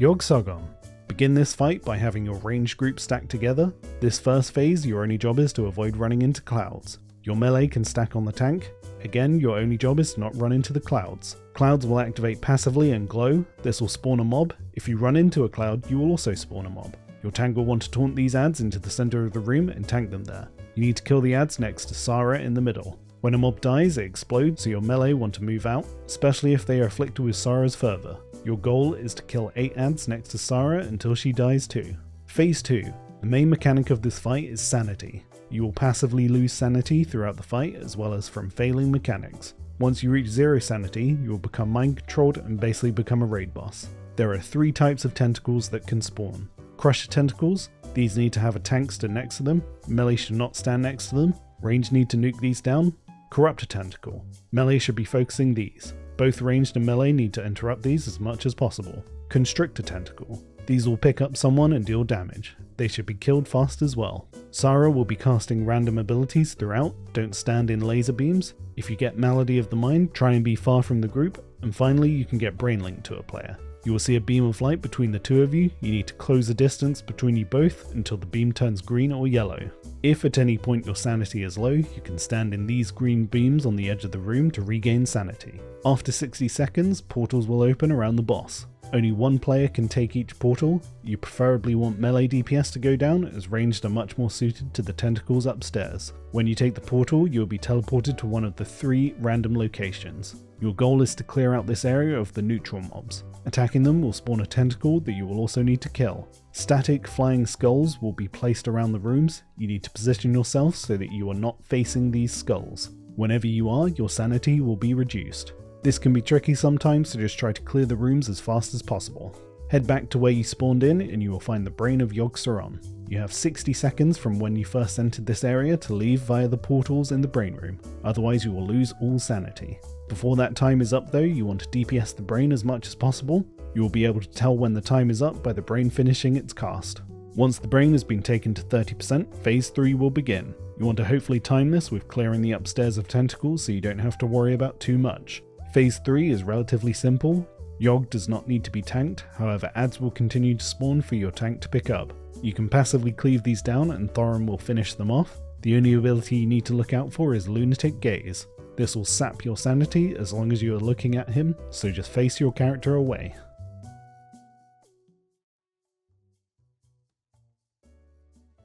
Yogg-Saron. Begin this fight by having your ranged group stacked together. This first phase, your only job is to avoid running into clouds. Your melee can stack on the tank. Again, your only job is to not run into the clouds. Clouds will activate passively and glow. This will spawn a mob. If you run into a cloud, you will also spawn a mob. Your tank will want to taunt these ads into the center of the room and tank them there. You need to kill the ads next to Sarah in the middle. When a mob dies, it explodes, so your melee want to move out, especially if they are afflicted with Sarah's fervor. Your goal is to kill 8 ads next to Sarah until she dies too. Phase 2. The main mechanic of this fight is sanity. You will passively lose sanity throughout the fight as well as from failing mechanics. Once you reach 0 sanity, you will become mind controlled and basically become a raid boss. There are 3 types of tentacles that can spawn. Crusher tentacles, these need to have a tank stood next to them, melee should not stand next to them, range need to nuke these down. Corruptor tentacle, melee should be focusing these. Both ranged and melee need to interrupt these as much as possible. Constrictor tentacle, these will pick up someone and deal damage. They should be killed fast as well. Sarah will be casting random abilities throughout, don't stand in laser beams. If you get Malady of the Mind, try and be far from the group. And finally, you can get Brain Link to a player. You will see a beam of light between the two of you. You need to close the distance between you both until the beam turns green or yellow. If at any point your sanity is low, you can stand in these green beams on the edge of the room to regain sanity. After 60 seconds, portals will open around the boss. Only one player can take each portal. You preferably want melee DPS to go down, as ranged are much more suited to the tentacles upstairs. When you take the portal, you will be teleported to one of the 3 random locations. Your goal is to clear out this area of the neutral mobs. Attacking them will spawn a tentacle that you will also need to kill. Static flying skulls will be placed around the rooms. You need to position yourself so that you are not facing these skulls. Whenever you are, your sanity will be reduced. This can be tricky sometimes, so just try to clear the rooms as fast as possible. Head back to where you spawned in and you will find the brain of Yogg-Saron. You have 60 seconds from when you first entered this area to leave via the portals in the brain room, otherwise you will lose all sanity. Before that time is up though, you want to DPS the brain as much as possible. You will be able to tell when the time is up by the brain finishing its cast. Once the brain has been taken to 30%, phase 3 will begin. You want to hopefully time this with clearing the upstairs of tentacles so you don't have to worry about too much. Phase 3 is relatively simple. Yogg does not need to be tanked, however ads will continue to spawn for your tank to pick up. You can passively cleave these down and Thorin will finish them off. The only ability you need to look out for is Lunatic Gaze. This will sap your sanity as long as you are looking at him, so just face your character away.